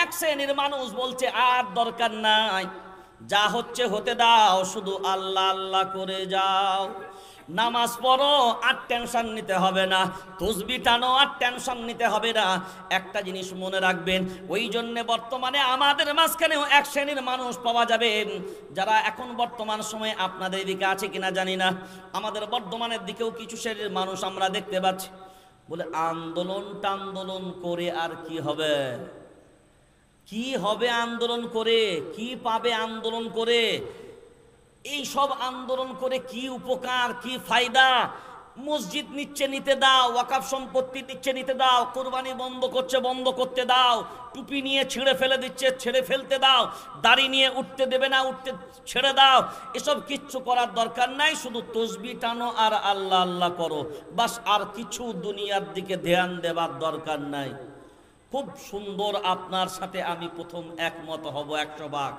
এক শ্রেণীর মানুষ বলছে আর দরকার নাই, যা হচ্ছে হতে দাও, শুধু আল্লাহ আল্লাহ করে যাও। নামাজ পড়ো আর টেনশন নিতে হবে না, তসবিহ টানো আর টেনশন নিতে হবে না। একটা জিনিস মনে রাখবেন, ওই জন্যে বর্তমানে আমাদের মাঝখানেও এক শ্রেণীর মানুষ পাওয়া যাবে যারা এখন বর্তমান সময়ে আপনাদের দিকে আছে কিনা জানি না, আমাদের বর্ধমানের দিকেও কিছু শ্রেণীর মানুষ আমরা দেখতে পাচ্ছি, বলে আন্দোলন টান্দোলন করে আর কি হবে, কি হবে আন্দোলন করে, কি পাবে আন্দোলন করে, এই সব আন্দোলন করে কি উপকার, কি ফায়দা? মসজিদ নিচ্ছে নিতে দাও, ওয়াকফ সম্পত্তি নিচ্ছে নিতে দাও, কোরবানি বন্ধ করছে বন্ধ করতে দাও, টুপি নিয়ে ছিঁড়ে ফেলে দিচ্ছে ছেড়ে ফেলতে দাও, দাড়ি নিয়ে উঠতে দেবে না উঠতে ছেড়ে দাও, এসব কিচ্ছু করার দরকার নাই, শুধু তসবিহ টানো আর আল্লাহ আল্লাহ করো, বাস, আর কিছু দুনিয়ার দিকে ধ্যান দেবার দরকার নাই। খুব সুন্দর, আপনার সাথে আমি প্রথম একমত হব 100 ভাগ।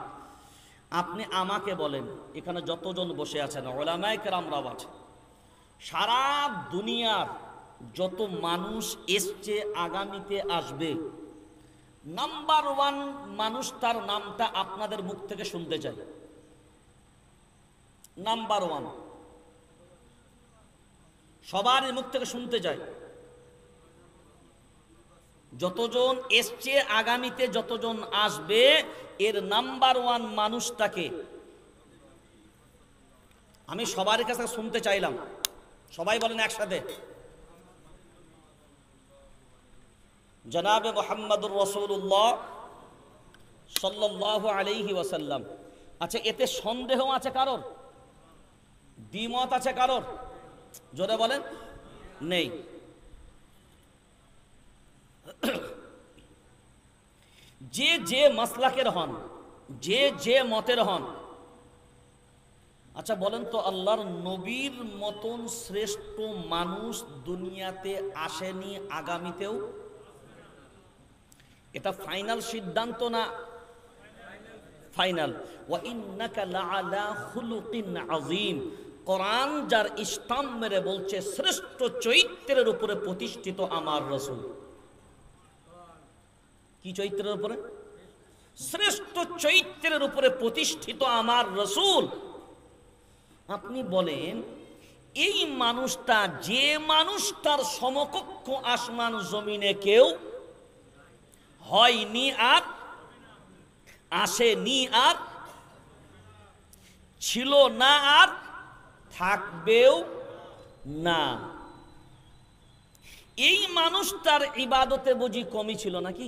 আপনি আমাকে বলেন, এখানে যতজন বসে আছেন উলামায়ে কেরামরাও আছে, সারা দুনিয়ার যত মানুষ এসছে আগামীতে আসবে, নাম্বার 1 মানুষ, তার নামটা আপনাদের মুখ থেকে শুনতে চাই। নাম্বার 1 সবার মুখ থেকে শুনতে চাই। যতজন এসছে আগামীতে যতজন আসবে, এর নাম্বার 1 মানুষটাকে আমি সবার কাছে শুনতে চাইলাম। সবাই বলেন একসাথে, জনাবে মুহাম্মদুর রাসূলুল্লাহ সাল্লাল্লাহু আলাইহি ওয়াসাল্লাম। আচ্ছা, এতে সন্দেহ আছে কারোর? দ্বিমত আছে কারোর? জোরে বলেন। নেই। যে যে মাসলাকের হন, যে যে মতের হন, আচ্ছা বলেন তো, আল্লাহর নবীর মতন শ্রেষ্ঠ মানুষ দুনিয়াতে আসেনি, আগামীতেও? এটা ফাইনাল সিদ্ধান্ত না? ফাইনাল। ওয়া ইন্নাকা লাআলা খুলুকিন আযীম। কোরআন যার স্টাম্প মেরে বলছে শ্রেষ্ঠ চরিত্রের উপরে প্রতিষ্ঠিত আমার রাসূল। কি চরিত্রের উপরে? শ্রেষ্ঠ চরিত্রের উপরে প্রতিষ্ঠিত আমার রাসূল। আপনি বলেন, এই মানুষটা, যে মানুষটার সমকক্ষ আসমান জমিনে কেউ হয়নি আর আসেনি আর ছিল না আর থাকবেও না, এই মানুষটার ইবাদতে বুঝি কমই ছিল নাকি?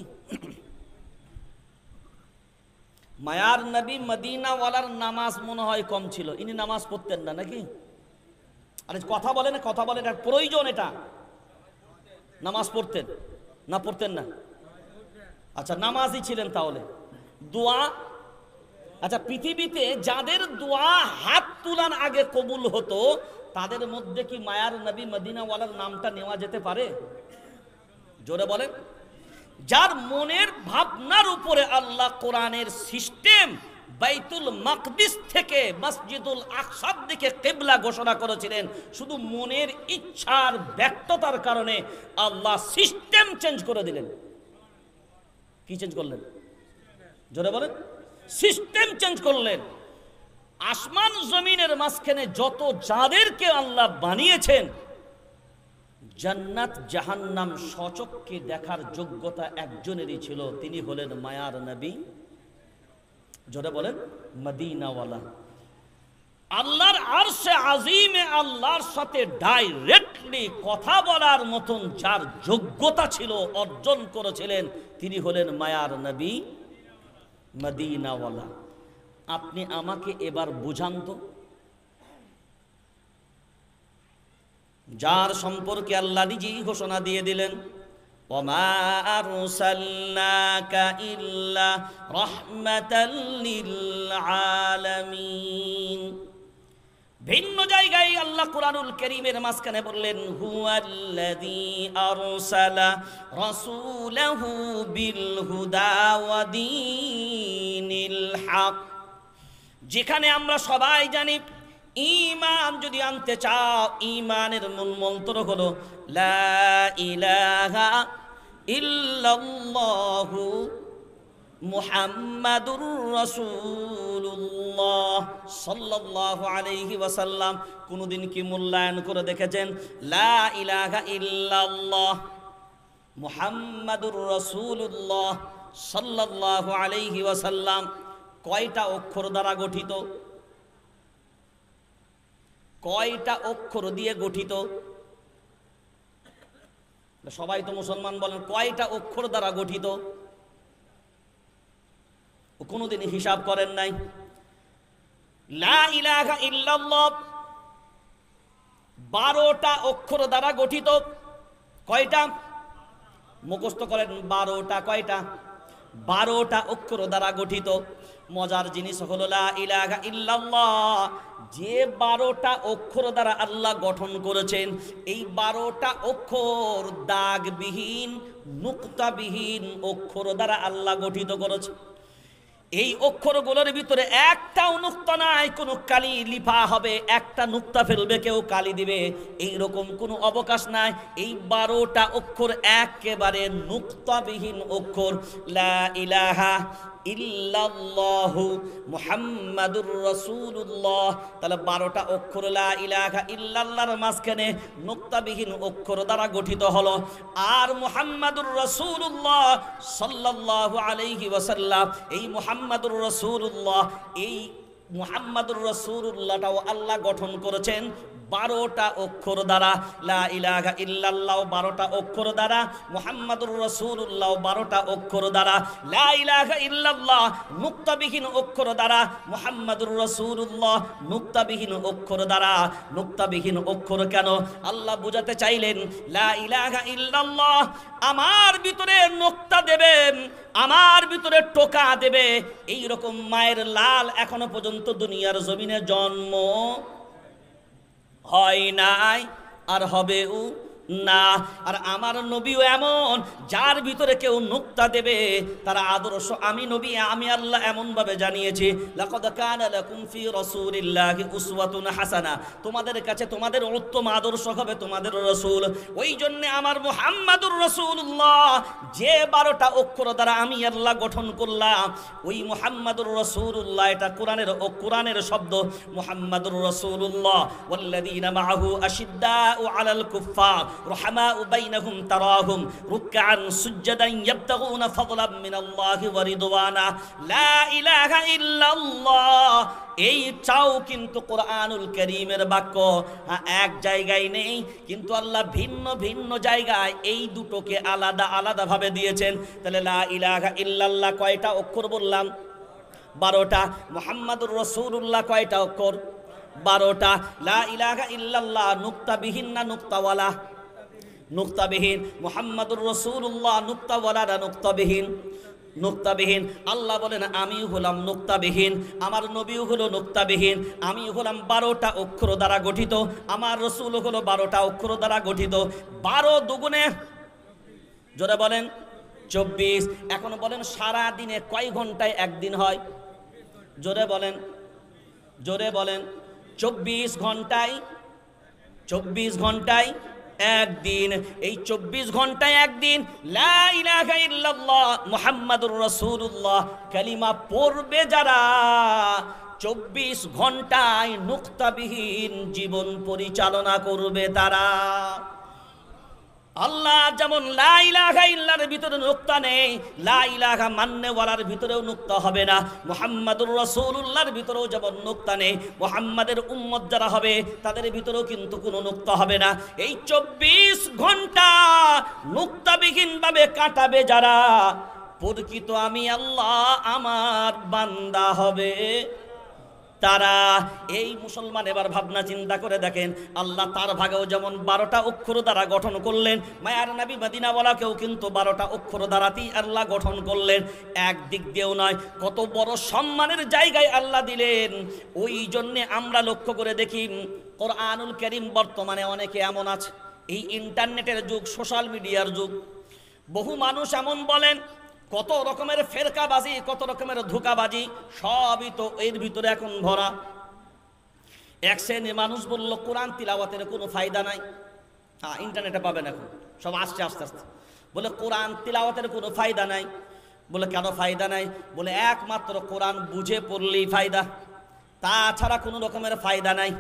মায়ার নবী মদিনাওয়ালার নামাজ মনে হয় কম ছিল, ইনি নামাজ পড়তেন না নাকি? আরে কথা বলেন, কথা বলেন, প্রয়োজন এটা। নামাজ পড়তেন না পড়তেন না? আচ্ছা, নামাজই ছিলেন তাহলে। দোয়া, আচ্ছা পৃথিবীতে যাদের দোয়া হাত তুলার আগে কবুল হতো, তাদের মধ্যে কি মায়ার নবী মদিনাওয়ালার নামটা নেওয়া যেতে পারে? জোরে বলেন। যার মনের ভাবনার উপরে আল্লাহ কোরআনের সিস্টেম বাইতুল মাকদিস থেকে মসজিদুল আকসার দিকে কিবলা ঘোষণা করেছিলেন, শুধু মনের ইচ্ছার ব্যক্ততার কারণে আল্লাহ সিস্টেম চেঞ্জ করে দিলেন। কি চেঞ্জ করলেন? জোরে বলেন। সিস্টেম চেঞ্জ করলেন। আসমান জমিনের মাঝখানে যত যাদেরকে আল্লাহ বানিয়েছেন, জান্নাত জাহান্নাম সচক্ষে দেখার যোগ্যতা একজনেরই ছিল, তিনি হলেন মায়ার নবী, জোরে বলেন, মদিনাওয়ালা। আল্লাহর আরশে আজিমে আল্লাহর সাথে ডাইরেক্টলি কথা বলার মতন যার যোগ্যতা ছিল, অর্জন করেছিলেন, তিনি হলেন মায়ার নবী মদিনাওয়ালা। আপনি আমাকে এবার বুঝান তো, যার সম্পর্কে আল্লাহ নিজেই ঘোষণা দিয়ে দিলেন, ওমা আরসালনাকা ইল্লা রাহমাতাল লিল আলামিন। ভিন্ন জায়গায় আল্লাহ কুরআনুল কারীমের মাঝখানে বললেন, হুয়াল্লাযী আরসালা রাসূলাহু বিল হুদা ওয়া দীনিল হক। যেখানে আমরা সবাই জানি, ঈমান যদি আনতে চাও, ঈমানের মূল মন্ত্র হলো লা ইলাহা ইল্লাল্লাহু মুহাম্মাদুর রাসূলুল্লাহ সাল্লাল্লাহু আলাইহি ওয়াসাল্লাম। কোনদিন কি মূল্যায়ন করে দেখেছেন? লা ইলাহা ইল্লাল্লাহ মুহাম্মাদুর রাসূলুল্লাহ সাল্লাল্লাহু আলাইহি ওয়াসাল্লাম কয়টা অক্ষর দ্বারা গঠিত? কয়টা অক্ষর দিয়ে গঠিত? সবাই তো মুসলমান, বলেন কয়টা অক্ষর দ্বারা গঠিত? কোনদিন হিসাব করেন নাই? লা ইলাহা ইল্লাল্লাহ 12টা অক্ষর দ্বারা গঠিত। কয়টা? মুখস্থ করেন 12টা। কয়টা? 12টা অক্ষর দ্বারা গঠিত। মজার জিনিস হলো লা ইলাহা ইল্লাল্লাহ যে 12টা অক্ষর দ্বারা আল্লাহ গঠন করেছেন, এই 12টা অক্ষর দাগবিহীন নুক্তাবিহীন অক্ষর দ্বারা আল্লাহ গঠিত করেছে। এই অক্ষরগুলোর ভিতরে একটাও নুক্তা নাই, কোনো কালি লিপা হবে, একটা নুক্তা ফেলবে কেউ কালি দিবে, এইরকম কোনো অবকাশ নাই। এই 12টা অক্ষর একেবারে নুক্তাবিহীন অক্ষর। লা ইলাহা ইল্লাল্লাহু মুহাম্মাদুর রাসূলুল্লাহ। তাহলে 12টা অক্ষর লা ইলাহা ইল্লাল্লাহর মাঝখানে নুক্তাবিহীন অক্ষর দ্বারা গঠিত হলো। আর মুহাম্মাদুর রাসূলুল্লাহ সাল্লাল্লাহু আলাইহি ওয়াসাল্লাম, এই মুহাম্মাদুর রাসূলুল্লাহ, এই মুহাম্মাদুর রাসূলুল্লাহটাও আল্লাহ গঠন করেছেন 12টা অক্ষর দ্বারা। লা ইলাহা ইল্লাল্লাহ 12টা অক্ষর দ্বারা, মুহাম্মাদুর রাসূলুল্লাহ 12টা অক্ষর দ্বারা। লা ইলাহা ইল্লাল্লাহ নুক্তাবিহীন অক্ষর দ্বারা, মুহাম্মাদুর রাসূলুল্লাহ নুক্তাবিহীন অক্ষর দ্বারা। নুক্তাবিহীন অক্ষর কেন? আল্লাহ বুঝাতে চাইলেন লা ইলাহা ইল্লাল্লাহ আমার ভিতরে নুক্তা দেবেন, আমার ভিতরে টোকা দেবে। এই রকম মায়ের লাল এখনো পর্যন্ত দুনিয়ার জমিনে জন্ম হয় নাই, আর হবেও না। আর আমার নবীও এমন, যার ভিতরে কেউ নুক্তা দেবে তার আদর্শ আমি নবী, আমি আল্লাহ এমন ভাবে জানিয়েছি, লাকাদ কানা লাকুম ফি রাসূলিল্লাহি উসওয়াতুন হাসানাহ, তোমাদের কাছে তোমাদের উত্তম আদর্শ হবে তোমাদের রাসূল। ওই জন্য আমার মুহাম্মাদুর রাসূলুল্লাহ যে 12টা অক্ষর দ্বারা আমি আল্লাহ গঠন করলাম, ওই মুহাম্মাদুর রাসূলুল্লাহ এটা কোরআনের শব্দ। মুহাম্মাদুর রাসূলুল্লাহ ওয়াল্লাযীনা মাআহু আশিদ্দাউ আলাল কুফফার রুহামাউ বাইনাহুম তারাহুম রুকআন সুজদান ইয়াবতাগুনা ফাদলাম মিনাল্লাহি ওয়া রিদওয়ানা। লা ইলাহা ইল্লাল্লাহ এই চাও কিন্তু কোরআনুল কারীমের বাক্য। এক জায়গায় নেই, কিন্তু আল্লাহ ভিন্ন ভিন্ন জায়গায় এই দুটোকে আলাদা আলাদা ভাবে দিয়েছেন। তাহলে লা ইলাহা ইল্লাল্লাহ কয়টা অক্ষর বললাম? 12টা। মুহাম্মাদুর রাসূলুল্লাহ কয়টা অক্ষর? 12টা। লা ইলাহা ইল্লাল্লাহ নুক্তাবিহীন না নুক্তাওয়ালা? নুক্তাবিহীন। মুহাম্মাদুর রাসূলুল্লাহ নুক্তাওয়ালা না নুক্তাবিহীন? নুক্তাবিহীন। আল্লাহ বলেন আমি হলাম নুক্তাবিহীন, আমার নবীও হলো নুক্তাবিহীন। আমি হলাম 12টা অক্ষর দ্বারা গঠিত, আমার রাসূল হলো 12টা অক্ষর দ্বারা গঠিত। 12 দুগুণে জোরে বলেন 24। এখন বলেন সারা দিনে কয় ঘন্টায় একদিন হয়? জোরে বলেন, জোরে বলেন। 24 ঘন্টায়, 24 ঘন্টায় একদিন। এই 24 ঘন্টায় একদিন লা ইলাহা ইল্লাল্লাহ মুহাম্মাদুর রাসূলুল্লাহ কালিমা পড়বে যারা, 24 ঘন্টায় নুক্তাবিহীন জীবন পরিচালনা করবে তারা। আল্লাহ যেমন লা ইলাহা ইল্লার ভিতরে নুক্তা নেই, লা ইলাহা মান্নেওয়ালার ভিতরেও নুক্তা হবে না। মুহাম্মাদুর রাসূলুল্লাহর ভিতরেও যেমন নুক্তা নেই, মুহাম্মাদের উম্মত যারা হবে তাদের ভিতরেও কিন্তু কোনো নুক্তা হবে না। এই 24 ঘন্টা নুক্তাবিহীন ভাবে কাটাবে যারা, প্রকৃত আমি আল্লাহ আমার বান্দা হবে তারা। এই মুসলমান এবার ভাবনা চিন্তা করে দেখেন, আল্লাহ তার ভাগেও যেমন 12টা অক্ষর দ্বারা গঠন করলেন, মায়ার নবী মদিনাওয়ালাকেও কিন্তু 12টা অক্ষর দ্বারাতেই আল্লাহ গঠন করলেন। একদিক দিয়েও নয়, কত বড় সম্মানের জায়গায় আল্লাহ দিলেন। ওই জন্যে আমরা লক্ষ্য করে দেখি কোরআনুল কারীম বর্তমানে অনেকে এমন আছে, এই ইন্টারনেটের যুগ, সোশ্যাল মিডিয়ার যুগ, বহু মানুষ এমন বলেন, কত রকমের ফেরকাবাজি, কত রকমের ধোঁকাবাজি, সবই তো এর ভিতরে এখন ভরা। এক শ্রেণীর মানুষ বলল কোরআন তিলাওয়াতের কোনো ফায়দা নাই। ইন্টারনেটে পাবেন এখন, সব আসছে আস্তে আস্তে। বলে কোরআন তিলাওয়াতের কোনো ফায়দা নাই, বলে কেন ফায়দা নাই? বলে একমাত্র কোরআন বুঝে পড়লেই ফায়দা, তাছাড়া কোনো রকমের ফায়দা নাই।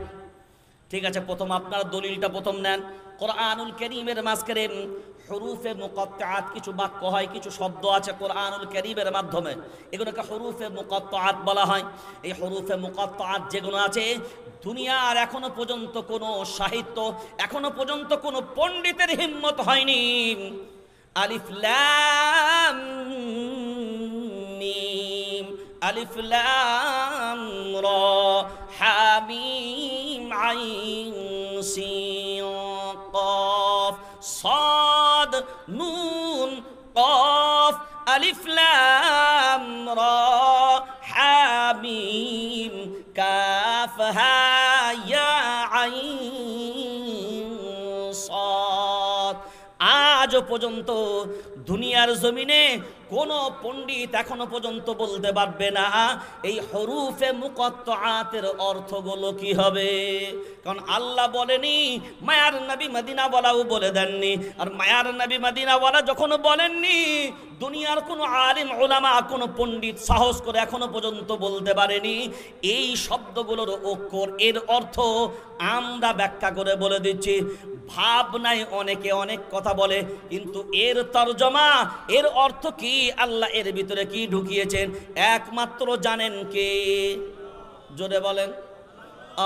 ঠিক আছে, প্রথম আপনার দলিলটা প্রথম নেন। কোরআনুল কারীমের মাঝখানে হুরুফে মুকাত্তাআত কিছু বাক্য হয়, কিছু শব্দ আছে কোরআনুল কারীমের মাধ্যমে, এগুলোকে হুরুফে মুকাত্তাআত বলা হয়। এই হুরুফে মুকাত্তাআত যেগুলো আছে, দুনিয়ার এখনো পর্যন্ত কোনো সাহিত্য, এখনো পর্যন্ত কোনো পণ্ডিতের হিম্মত হয়নি আলিফ লাম মিম, আলিফ লাম রা, হা মিম আইন সিন قاف صاد نون قاف ألف لام را حا ميم كاف ها يا عين صاد। আজ পর্যন্ত দুনিয়ার জমিনে কোন পণ্ডিত এখনো পর্যন্ত বলতে পারবে না এই হরুফে মুকাত্তাআতের অর্থগুলো কি হবে। কারণ আল্লাহ বলেনি, মায়ার নবী মদিনাওয়ালাও বলে দেননি। আর মায়ার নবী মদিনাওয়ালা যখন বলেননি, দুনিয়ার কোনো আলিম উলামা, কোনো পণ্ডিত সাহস করে এখনো পর্যন্ত বলতে পারেনি এই শব্দগুলোর অক্ষর, এর অর্থ আমরা ব্যাখ্যা করে বলে দিচ্ছি। ভাবনায় অনেকে অনেক কথা বলে, কিন্তু এর তরজমা, এর অর্থ কি, আল্লাহ এর ভিতরে কি ঢুকিয়েছেন একমাত্র জানেন কে? জোরে বলেন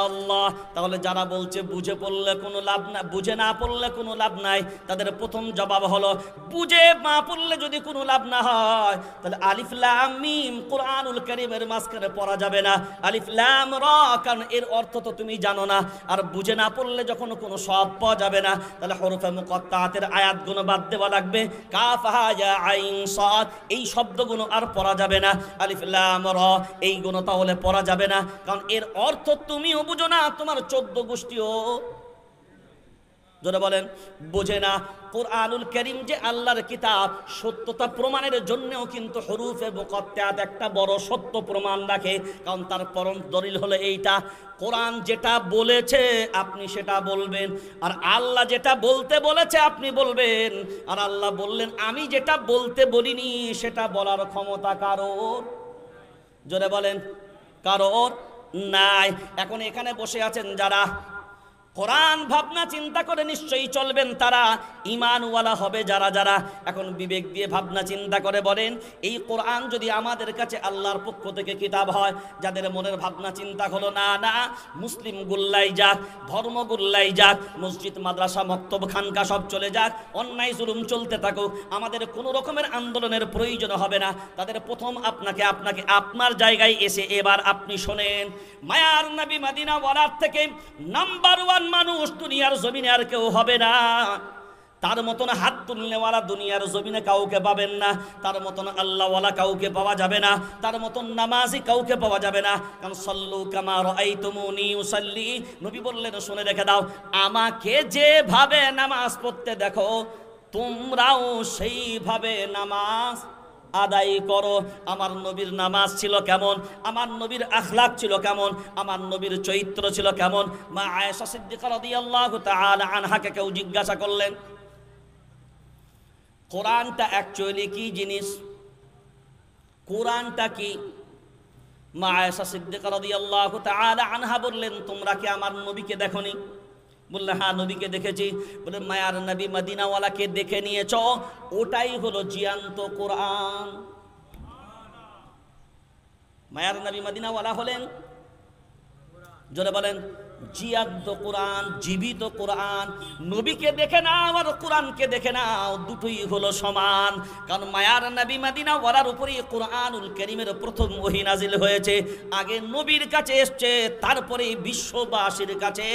আল্লাহ। তাহলে যারা বলছে বুঝে পড়লে কোনো লাভ না, বুঝে না পড়লে কোনো লাভ নাই, তাদের প্রথম জবাব হলো, বুঝে না পড়লে যদি কোনো লাভ না হয় তাহলে আলিফ লাম মিম কোরআনুল কারীমের মাঝখানে পড়া যাবে না। আলিফ লাম রা, কারণ এর অর্থ তো তুমি জানো না। আর বুঝে না পড়লে যখন কোনো সব পাওয়া যাবে না, তাহলে হরফে মুকাত্তাআতের আয়াতগুলো বাদ দেওয়া লাগবে। কাফ হা ইয়া আইন সাদ, এই শব্দগুলো আর পড়া যাবে না। আলিফ লাম রা, এইগুলো তাহলে পড়া যাবে না, কারণ এর অর্থ তুমি বুঝো না, তোমার 14 গোষ্ঠীও জোরে বলেন বোঝে না। কোরআনুল কারীম যে আল্লাহর কিতাব, সত্যতা প্রমাণের জন্যও কিন্তু হুরুফে মুকাত্তাআত একটা বড় সত্য প্রমাণ রাখে। কারণ তার পরম দলিল হলো এইটা, কোরআন যেটা বলেছে আপনি সেটা বলবেন, আর আল্লাহ যেটা বলতে বলেছে আপনি বলবেন। আর আল্লাহ বললেন, আমি যেটা বলতে বলিনি সেটা বলার ক্ষমতা কারোর, জোরে বলেন কারোর নাই। এখন এখানে বসে আছেন যারা কোরআন ভাবনা চিন্তা করে নিশ্চয়ই চলবেন, তারা ঈমানওয়ালা হবে যারা যারা এখন বিবেক দিয়ে ভাবনা চিন্তা করে বলেন, এই কোরআন যদি আমাদের কাছে আল্লাহর পক্ষ থেকে কিতাব হয়, যাদের মনের ভাবনা চিন্তা হলো না না মুসলিম গুল্লাই যাক, ধর্ম গুল্লাই যাক, মসজিদ মাদ্রাসা মক্তব খানকা সব চলে যাক, অন্যায় জুলুম চলতে থাকুক, আমাদের কোনো রকমের আন্দোলনের প্রয়োজন হবে না, তাদের প্রথম আপনাকে আপনার জায়গায় এসে এবার আপনি শোনেন, মায়ার নবী মদিনা ওয়ালার থেকে নাম্বার 1 মানুষ দুনিয়ার জমিনে আর কেউ হবে না। তার মতন হাত তুলনেওয়ালা দুনিয়ার জমিনে কাউকে পাবেন না, তার মতন আল্লাহওয়ালা কাউকে পাওয়া যাবে না, তার মতন নামাজি কাউকে পাওয়া যাবে না। কারণ সাল্লু কামা রাআইতুমুনি উসাল্লি, নবী বললেন শুনে রেখে দাও, আমাকে যেভাবে নামাজ পড়তে দেখো তোমরাও সেইভাবে নামাজ আদায় করো। আমার নবীর নামাজ ছিল কেমন, আমার নবীর আখলাক ছিল কেমন, আমার নবীর চরিত্র ছিল কেমন, মা আয়েশা সিদ্দিকা রাদিয়াল্লাহু তাআলা আনহাকে কেউ জিজ্ঞাসা করলেন, কোরআনটা অ্যাকচুয়ালি কি জিনিস, কোরআনটা কি? মা আয়েশা সিদ্দিকা রাদিয়াল্লাহু তাআলা আনহা বললেন, তোমরা কি আমার নবীকে দেখোনি? বললে হ্যাঁ নবীকে দেখেছি। বলে মায়ার নবী মদিনাওয়ালাকে দেখে নিয়েছ, ওটাই হলো জিয়ান্ত কোরআন। মায়ার নবী মদিনাওয়ালা হলেন, জোরে বলেন, জিয়ান্ত কোরআন, জীবিত কোরআন। নবীকে দেখে নাও আর কোরআনকে দেখে নাও, দুটোই হলো সমান। কারণ মায়ার নবী মদিনা ওয়ালার উপরেই কোরআনুল কারীমের প্রথম ওহী নাজিল হয়েছে। আগে নবীর কাছে এসছে, তারপরে বিশ্ববাসীর কাছে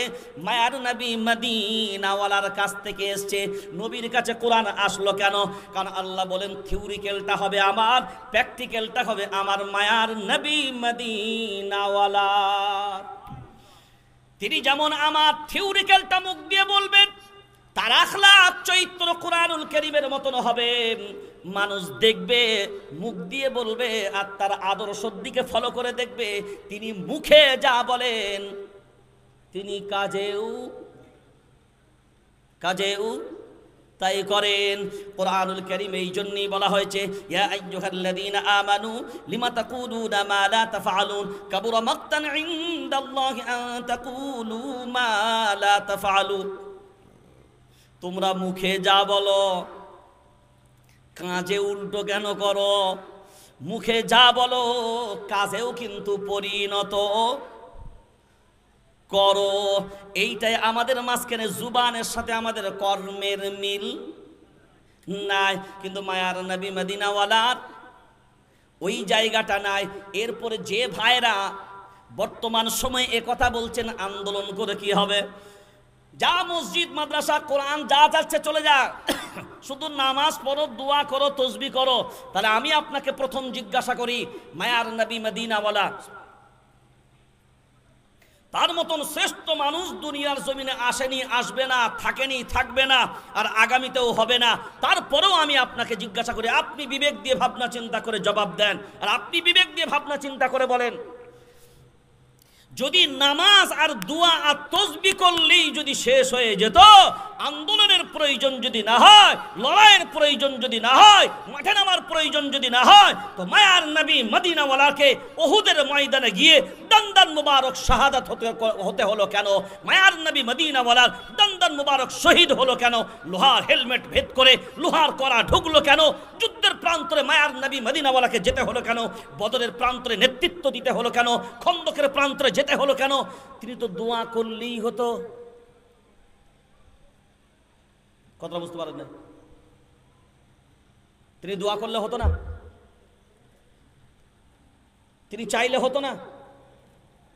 মায়ার নবী মদিনা ওয়ালার কাছ থেকে এসছে। নবীর কাছে কোরআন আসলো কেন? কারণ আল্লাহ বলেন থিওরিক্যালটা হবে আমার, প্র্যাকটিক্যালটা হবে আমার মায়ার নবী মদিনা ওয়ালার। তিনি যেমন আমার থিওরিক্যালটা মুখ দিয়ে বলবেন, তার আখলাক চরিত্র কোরআনুল কারীমের মতন হবে, মানুষ দেখবে, মুখ দিয়ে বলবে, আর তার আদর্শের দিকে ফলো করে দেখবে। তিনি মুখে যা বলেন তিনি কাজেও তাই করেন। কোরআনুল কারীম এই জন্যই বলা হয়েছে, ইয়া আইয়ুহাল্লাযীনা আমানু লিমা তাকুলুনা মা লা তাফআলুন কাবুরা মাকতান ইনদাল্লাহি আন তাকুলু মা লা তাফআলুন। তোমরা মুখে যা বলো কাজে উল্টো কেন করো? মুখে যা বলো কাজেও কিন্তু পরিণত করো। এইটাই আমাদের মাঝখানে জুবানের সাথে আমাদের কর্মের মিল নাই, কিন্তু মায়ার নবী মদিনাওয়ালার ওই জায়গাটা নাই। এরপরে যে ভাইরা বর্তমান সময়ে একথা বলছেন আন্দোলন করে কি হবে, যা মসজিদ মাদ্রাসা কোরআন যা যাচ্ছে চলে যা, শুধু নামাজ পড়ো, দোয়া করো, তসবিহ করো। তাহলে আমি আপনাকে প্রথম জিজ্ঞাসা করি, মায়ার নবী মদিনাওয়ালা তার মতন শ্রেষ্ঠ মানুষ দুনিয়ার জমিনে আসেনি, আসবে না, থাকেনি, থাকবে না, আর আগামীতেও হবে না। তারপরেও আমি আপনাকে জিজ্ঞাসা করি, আপনি বিবেক দিয়ে ভাবনা চিন্তা করে জবাব দেন, আর আপনি বিবেক দিয়ে ভাবনা চিন্তা করে বলেন, যদি নামাজ আর দোয়া আর তসবিহ করলেই যদি শেষ হয়ে যেত, আন্দোলনের প্রয়োজন যদি না হয়, লড়াইয়ের প্রয়োজন যদি না হয়, মাঠে নামার প্রয়োজন যদি না হয়, তো মায়ার নবী মদিনাওয়ালাকে উহুদের ময়দানে গিয়ে দন্দন মুবারক শাহাদাত হতে হলো কেন? মায়ার নবী মদিনাওয়ালার দন্দন মুবারক শহীদ হলো কেন? লোহার হেলমেট ভেদ করে লোহার করা ঢুকলো কেন? যুদ্ধের প্রান্তরে মায়ার নবী মদিনাওয়ালাকে যেতে হলো কেন? বদরের প্রান্তরে নেতৃত্ব দিতে হলো কেন? খন্দকের প্রান্তরে যেতে হলো কেন? তিনি তো দোয়া করলেই হতো। কথা বুঝতে পারেন না? তিনি দোয়া করলে হতো না? তিনি চাইলে হতো না?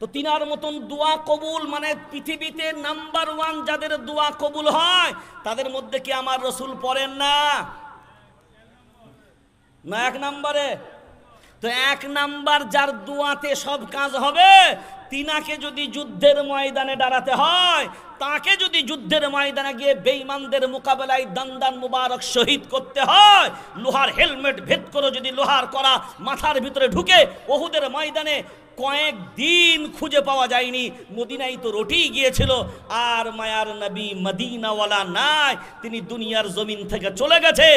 তো তিনার মতন দোয়া কবুল, মানে পৃথিবীতে নাম্বার 1 যাদের দোয়া কবুল হয় তাদের মধ্যে কি আমার রসুল পড়েন না? না 1 নম্বরে? তো 1 নাম্বার যার দোয়াতে সব কাজ হবে, তিনাকে যদি যুদ্ধের ময়দানে দাঁড়াতে হয়, তাকে যদি যুদ্ধের ময়দানে গিয়ে বেঈমানদের মোকাবেলায় দন্দন মুবারক শহীদ করতে হয়, লোহার হেলমেট ভেদ করে যদি লোহার করা মাথার ভিতরে ঢুকে উহুদের ময়দানে কয়েকদিন খুঁজে পাওয়া যায়নি, মদিনায় তো রটেই গিয়েছিল, আর মায়ার নবী মদিনাওয়ালা নাই, তিনি দুনিয়ার জমিন থেকে চলে গেছে।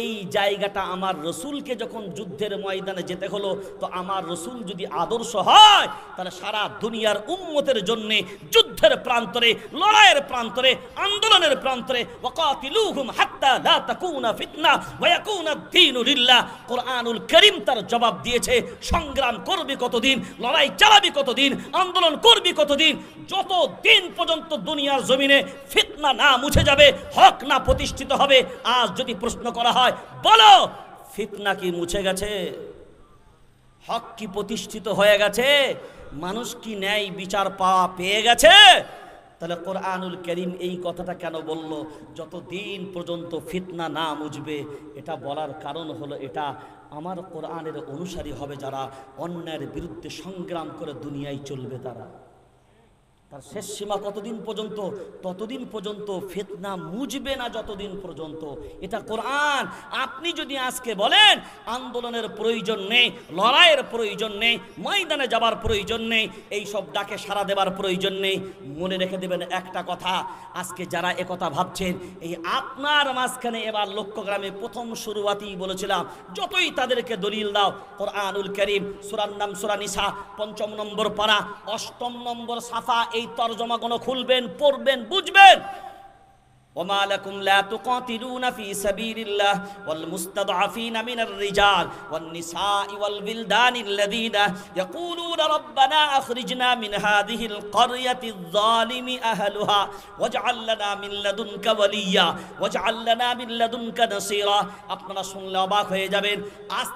এই জায়গাটা আমার রসুলকে যখন যুদ্ধের ময়দানে যেতে হলো, তো আমার রসুল যদি আদর্শ হয়, তাহলে সারা দুনিয়ার উম্মতের জন্য যুদ্ধের প্রান্তরে, লড়াইয়ের প্রান্তরে, আন্দোলনের প্রান্তরে ওয়াকাতিলুহুম হাত্তা লা তাকুনা ফিতনা ওয়া ইয়াকুনা দ্বীনু লিল্লাহ, কোরআনুল কারীম তার জবাব দিয়েছে। সংগ্রাম করবি কতদিন, লড়াই চালাবি কতদিন, আন্দোলন করবি কতদিন, যতদিন পর্যন্ত দুনিয়ার জমিনে ফিতনা না মুছে যাবে, হক না প্রতিষ্ঠিত হবে। আজ যদি প্রশ্ন করা হয়, বলো ফিতনা কি মুছে গেছে? হক কি প্রতিষ্ঠিত হয়ে গেছে? মানুষ কি ন্যায় বিচার পেয়ে গেছে? তাহলে কোরআনুল কারীম এই কথাটা কেন বলল? যতদিন পর্যন্ত ফিতনা না মুছবে। এটা বলার কারণ হলো, এটা আমার কোরআনের অনুসারী হবে যারা অন্যায়ের বিরুদ্ধে সংগ্রাম করে দুনিয়ায় চলবে, তার শেষ সীমা কতদিন পর্যন্ত? ততদিন পর্যন্ত ফিতনা মুছবে না, যতদিন পর্যন্ত। এটা কোরআন। আপনি যদি আজকে বলেন আন্দোলনের প্রয়োজন নেই, লড়াইয়ের প্রয়োজন নেই, ময়দানে যাবার প্রয়োজন নেই, এই সব ডাকে সাড়া দেবার প্রয়োজন নেই, মনে রেখে দেবেন একটা কথা, আজকে যারা একথা ভাবছেন, এই আপনার মাঝখানে এবার লক্ষ্যগ্রামে প্রথম শুরুয়াতেই বলেছিলাম, যতই তাদেরকে দলিল দাও, কোরআনুল কারীম সূরার নাম সূরা নিসা ৫ম নম্বর পারা ৮ম নম্বর সাফা, এই তরজমাগুলো খুলবেন, পড়বেন, বুঝবেন। وما لكم لا تقاتلون في سبيل الله والمستضعفين من الرجال والنساء والولدان الذين يقولون ربنا أخرجنا من هذه القرية الظالم أهلها واجعل لنا من لدنك وليا واجعل لنا من لدنك نصيرا। আপনারা শুনলে অবাক হয়ে যাবেন। আজ